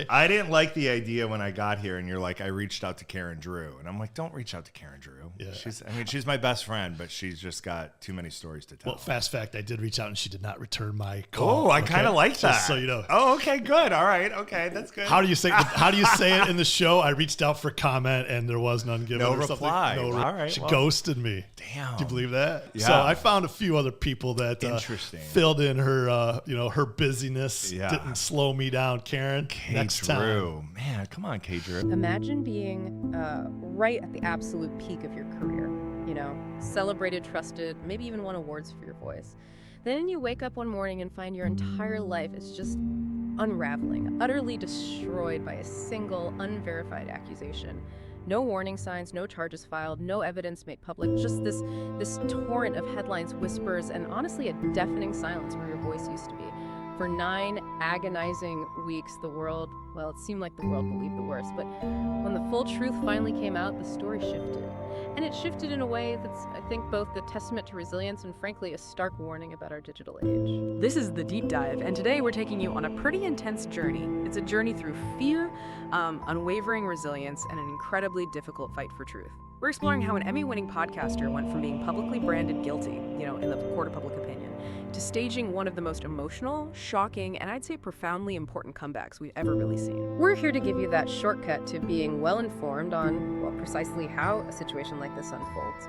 I didn't like the idea when I got here and you're like, I reached out to Karen Drew. And I'm like, don't reach out to Karen Drew. Yeah. She's my best friend, but she's just got too many stories to tell. Well, fast fact, I did reach out and she did not return my call. Oh, I kind of like that. Just so you know. Oh, okay, good. All right. Okay, that's good. How do you say it in the show? I reached out for comment and there was none given. No or reply. Something. All right. She ghosted me. Damn. Do you believe that? Yeah. So I found a few other people that Interesting. filled in her, her busyness. Yeah. Didn't slow me down, Karen. Next time. Man, come on, K. Drew. Imagine being right at the absolute peak of your career, celebrated, trusted, maybe even won awards for your voice. Then you wake up one morning and find your entire life is just unraveling, utterly destroyed by a single unverified accusation. No warning signs, no charges filed, no evidence made public, just this torrent of headlines, whispers, and honestly a deafening silence where your voice used to be. For 9 agonizing weeks, it seemed like the world believed the worst. But when the full truth finally came out, the story shifted. And it shifted in a way that's, I think, both a testament to resilience and, frankly, a stark warning about our digital age. This is The Deep Dive, and today we're taking you on a pretty intense journey. It's a journey through fear, unwavering resilience, and an incredibly difficult fight for truth. We're exploring how an Emmy-winning podcaster went from being publicly branded guilty, in the court of public opinion, to staging one of the most emotional, shocking, and I'd say profoundly important comebacks we've ever really seen. We're here to give you that shortcut to being well-informed on, precisely how a situation like this unfolds,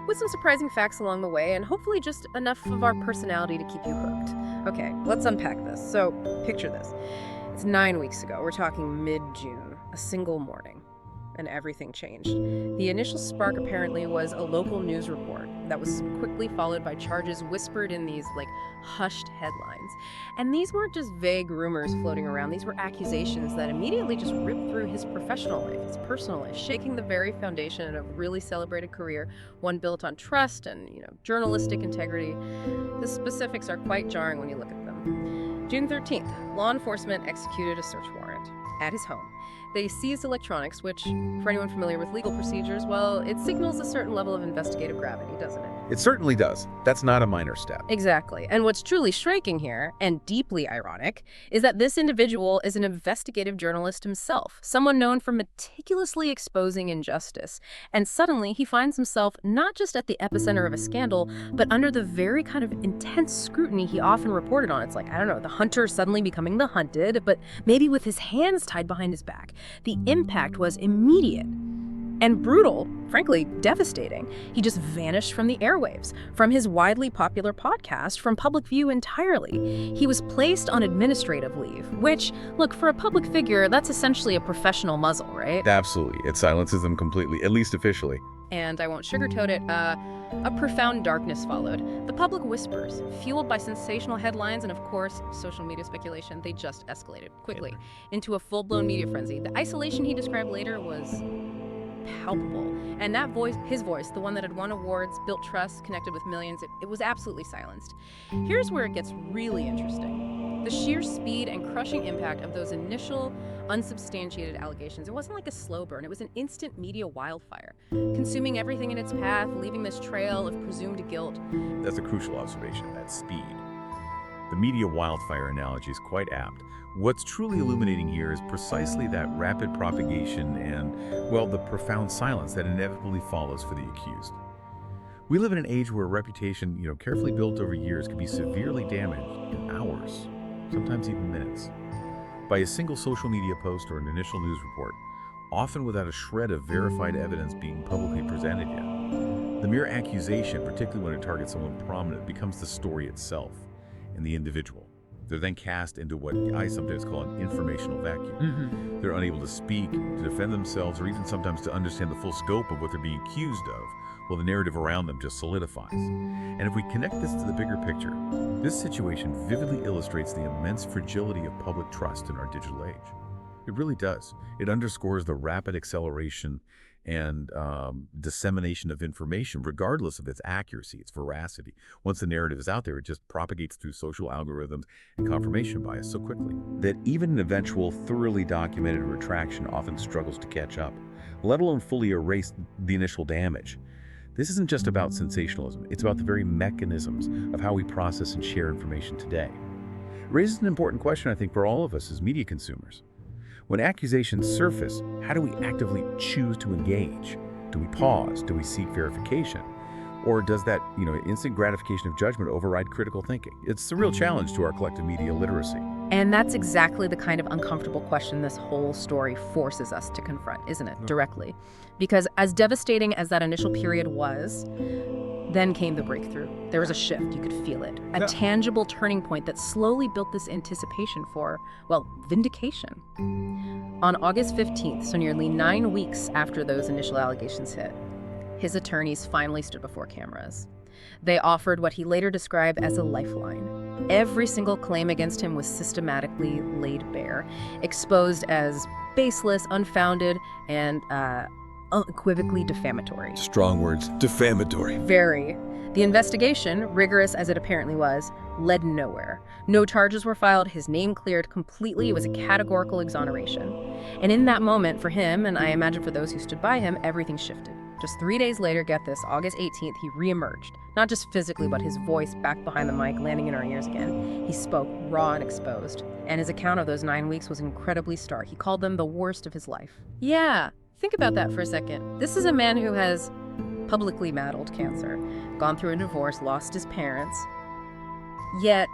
with some surprising facts along the way, and hopefully just enough of our personality to keep you hooked. Okay, let's unpack this. So, picture this. It's 9 weeks ago. We're talking mid-June, a single morning, and everything changed. The initial spark apparently was a local news report that was quickly followed by charges whispered in these hushed headlines. And these weren't just vague rumors floating around. These were accusations that immediately just ripped through his professional life, his personal life, shaking the very foundation of a really celebrated career, one built on trust and, journalistic integrity. The specifics are quite jarring when you look at them. June 13th, law enforcement executed a search warrant at his home. They seized electronics, which, for anyone familiar with legal procedures, it signals a certain level of investigative gravity, doesn't it? It certainly does. That's not a minor step. Exactly. And what's truly striking here, and deeply ironic, is that this individual is an investigative journalist himself, someone known for meticulously exposing injustice. And suddenly, he finds himself not just at the epicenter of a scandal, but under the very kind of intense scrutiny he often reported on. It's like, the hunter suddenly becoming the hunted, but maybe with his hands tied behind his back. The impact was immediate and brutal, frankly, devastating. He just vanished from the airwaves, from his widely popular podcast, from public view entirely. He was placed on administrative leave, which, look, for a public figure, that's essentially a professional muzzle, right? Absolutely. It silences them completely, at least officially. And I won't sugarcoat it, a profound darkness followed. The public whispers, fueled by sensational headlines and, of course, social media speculation, they just escalated quickly into a full-blown media frenzy. The isolation he described later was palpable. And that voice, his voice, the one that had won awards, built trust, connected with millions, it was absolutely silenced. Here's where it gets really interesting. The sheer speed and crushing impact of those initial, unsubstantiated allegations. It wasn't like a slow burn. It was an instant media wildfire, consuming everything in its path, leaving this trail of presumed guilt. That's a crucial observation, that speed. The media wildfire analogy is quite apt. What's truly illuminating here is precisely that rapid propagation and, the profound silence that inevitably follows for the accused. We live in an age where a reputation, carefully built over years can be severely damaged in hours, sometimes even minutes, by a single social media post or an initial news report, often without a shred of verified evidence being publicly presented yet. The mere accusation, particularly when it targets someone prominent, becomes the story itself and the individual. They're then cast into what I sometimes call an informational vacuum. They're unable to speak, to defend themselves, or even sometimes to understand the full scope of what they're being accused of, while the narrative around them just solidifies. And if we connect this to the bigger picture, this situation vividly illustrates the immense fragility of public trust in our digital age. It really does. It underscores the rapid acceleration and dissemination of information, regardless of its accuracy, its veracity. Once the narrative is out there, it just propagates through social algorithms and confirmation bias so quickly that even an eventual, thoroughly documented retraction often struggles to catch up, let alone fully erase the initial damage. This isn't just about sensationalism. It's about the very mechanisms of how we process and share information today. It raises an important question, I think, for all of us as media consumers. When accusations surface, how do we actively choose to engage? Do we pause? Do we seek verification? Or does that, instant gratification of judgment override critical thinking? It's a real challenge to our collective media literacy. And that's exactly the kind of uncomfortable question this whole story forces us to confront, isn't it? Directly. Because as devastating as that initial period was, then came the breakthrough. There was a shift. You could feel it. A tangible turning point that slowly built this anticipation for, vindication. On August 15th, so nearly 9 weeks after those initial allegations hit, his attorneys finally stood before cameras. They offered what he later described as a lifeline. Every single claim against him was systematically laid bare, exposed as baseless, unfounded, and unequivocally defamatory. Strong words. Defamatory. Very. The investigation, rigorous as it apparently was, led nowhere. No charges were filed, his name cleared completely. It was a categorical exoneration. And in that moment, for him, and I imagine for those who stood by him, everything shifted. Just 3 days later, get this, August 18th, he reemerged. Not just physically, but his voice back behind the mic, landing in our ears again. He spoke raw and exposed. And his account of those 9 weeks was incredibly stark. He called them the worst of his life. Yeah, think about that for a second. This is a man who has publicly battled cancer, gone through a divorce, lost his parents. Yet,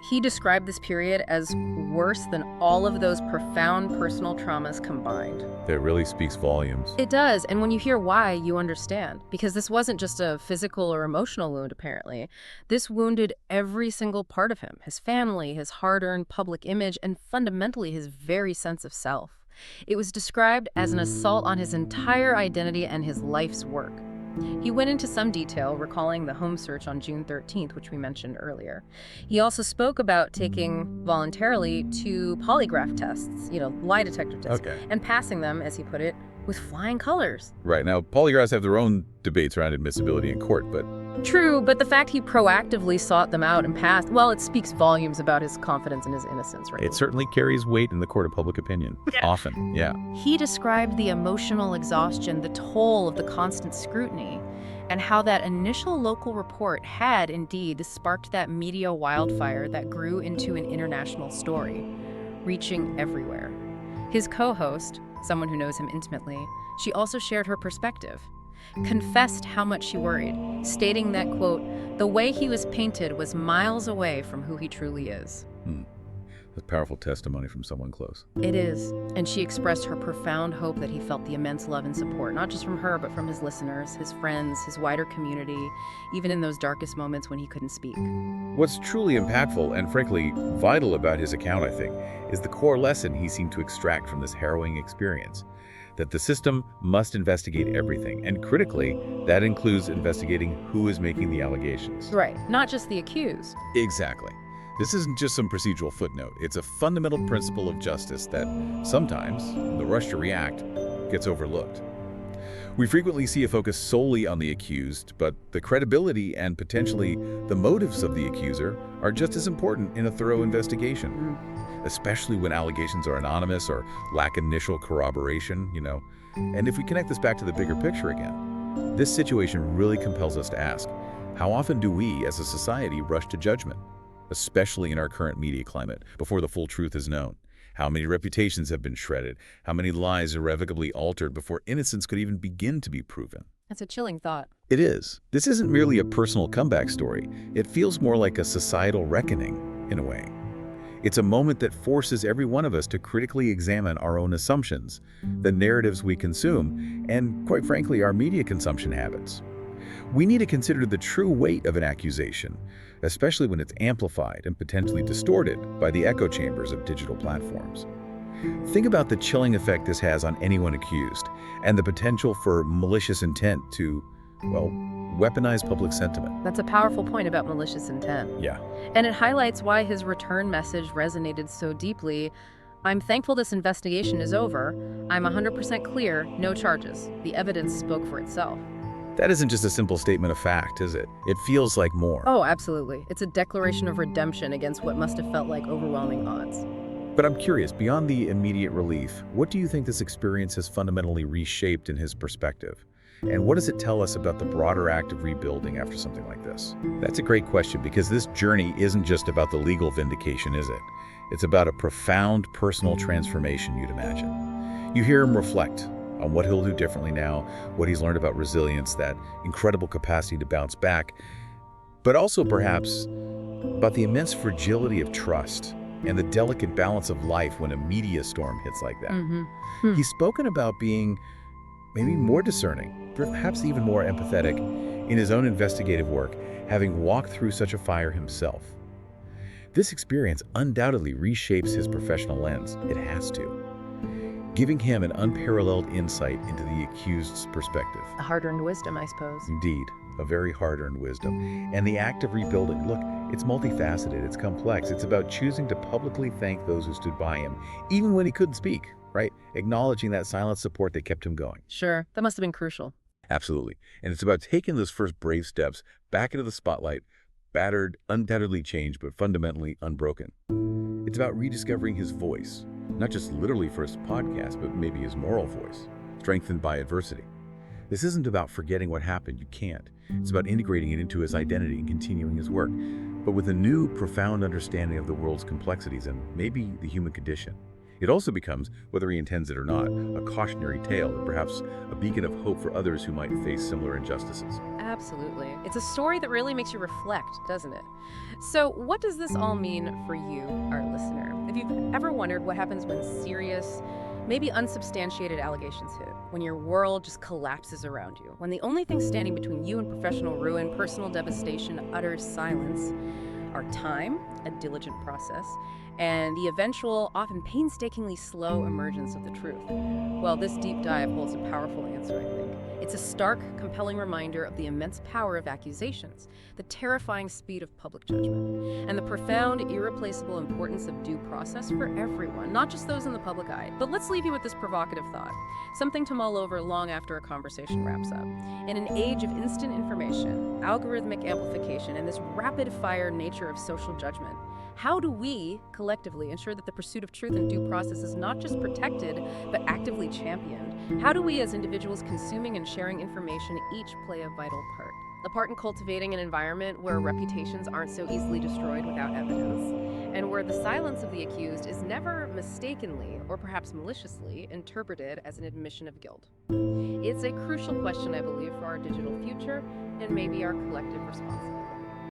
he described this period as worse than all of those profound personal traumas combined. That really speaks volumes. It does, and when you hear why, you understand. Because this wasn't just a physical or emotional wound, apparently. This wounded every single part of him, his family, his hard-earned public image, and fundamentally his very sense of self. It was described as an assault on his entire identity and his life's work. He went into some detail, recalling the home search on June 13th, which we mentioned earlier. He also spoke about taking voluntarily 2 polygraph tests, lie detector tests, and passing them, as he put it, with flying colors. Right. Now, polygraphs have their own debates around admissibility in court, but... True, but the fact he proactively sought them out and passed, it speaks volumes about his confidence and his innocence, right? It certainly carries weight in the court of public opinion. Often, yeah. He described the emotional exhaustion, the toll of the constant scrutiny, and how that initial local report had indeed sparked that media wildfire that grew into an international story, reaching everywhere. His co-host, someone who knows him intimately, she also shared her perspective, confessed how much she worried, stating that, quote, the way he was painted was miles away from who he truly is. That's powerful testimony from someone close. It is, and she expressed her profound hope that he felt the immense love and support, not just from her, but from his listeners, his friends, his wider community, even in those darkest moments when he couldn't speak. What's truly impactful and frankly vital about his account, I think, is the core lesson he seemed to extract from this harrowing experience. That the system must investigate everything, and critically, that includes investigating who is making the allegations. Right, not just the accused. Exactly. This isn't just some procedural footnote. It's a fundamental principle of justice that sometimes, in the rush to react, gets overlooked. We frequently see a focus solely on the accused, but the credibility and potentially the motives of the accuser are just as important in a thorough investigation. Especially when allegations are anonymous or lack initial corroboration, And if we connect this back to the bigger picture again, this situation really compels us to ask, how often do we, as a society, rush to judgment? Especially in our current media climate, before the full truth is known. How many reputations have been shredded? How many lies irrevocably altered before innocence could even begin to be proven? That's a chilling thought. It is. This isn't merely a personal comeback story. It feels more like a societal reckoning, in a way. It's a moment that forces every one of us to critically examine our own assumptions, the narratives we consume, and, quite frankly, our media consumption habits. We need to consider the true weight of an accusation, especially when it's amplified and potentially distorted by the echo chambers of digital platforms. Think about the chilling effect this has on anyone accused, and the potential for malicious intent to, weaponize public sentiment. That's a powerful point about malicious intent. Yeah. And it highlights why his return message resonated so deeply. I'm thankful this investigation is over. I'm 100% clear, no charges. The evidence spoke for itself. That isn't just a simple statement of fact, is it? It feels like more. Oh, absolutely. It's a declaration of redemption against what must have felt like overwhelming odds. But I'm curious, beyond the immediate relief, what do you think this experience has fundamentally reshaped in his perspective? And what does it tell us about the broader act of rebuilding after something like this? That's a great question, because this journey isn't just about the legal vindication, is it? It's about a profound personal transformation, you'd imagine. You hear him reflect on what he'll do differently now, what he's learned about resilience, that incredible capacity to bounce back, but also perhaps about the immense fragility of trust and the delicate balance of life when a media storm hits like that. He's spoken about being maybe more discerning, perhaps even more empathetic in his own investigative work, having walked through such a fire himself. This experience undoubtedly reshapes his professional lens. It has to, giving him an unparalleled insight into the accused's perspective. A hard-earned wisdom, I suppose. Indeed, a very hard-earned wisdom. And the act of rebuilding, look, it's multifaceted, it's complex. It's about choosing to publicly thank those who stood by him, even when he couldn't speak, right? Acknowledging that silent support that kept him going. Sure, that must have been crucial. Absolutely. And it's about taking those first brave steps back into the spotlight, battered, undoubtedly changed, but fundamentally unbroken. It's about rediscovering his voice, not just literally for his podcast, but maybe his moral voice, strengthened by adversity. This isn't about forgetting what happened. You can't. It's about integrating it into his identity and continuing his work, but with a new, profound understanding of the world's complexities and maybe the human condition. It also becomes, whether he intends it or not, a cautionary tale and perhaps a beacon of hope for others who might face similar injustices. Absolutely. It's a story that really makes you reflect, doesn't it? So what does this all mean for you, our listener? If you've ever wondered what happens when serious, maybe unsubstantiated allegations hit, when your world just collapses around you, when the only thing standing between you and professional ruin, personal devastation, utter silence, are time, a diligent process, and the eventual, often painstakingly slow emergence of the truth. Well, this deep dive holds a powerful answer, I think. It's a stark, compelling reminder of the immense power of accusations, the terrifying speed of public judgment, and the profound, irreplaceable importance of due process for everyone, not just those in the public eye. But let's leave you with this provocative thought, something to mull over long after a conversation wraps up. In an age of instant information, algorithmic amplification, and this rapid-fire nature of social judgment, how do we collectively ensure that the pursuit of truth and due process is not just protected, but actively championed? How do we as individuals consuming and sharing information each play a vital part? A part in cultivating an environment where reputations aren't so easily destroyed without evidence, and where the silence of the accused is never mistakenly or perhaps maliciously interpreted as an admission of guilt. It's a crucial question, I believe, for our digital future and maybe our collective responsibility.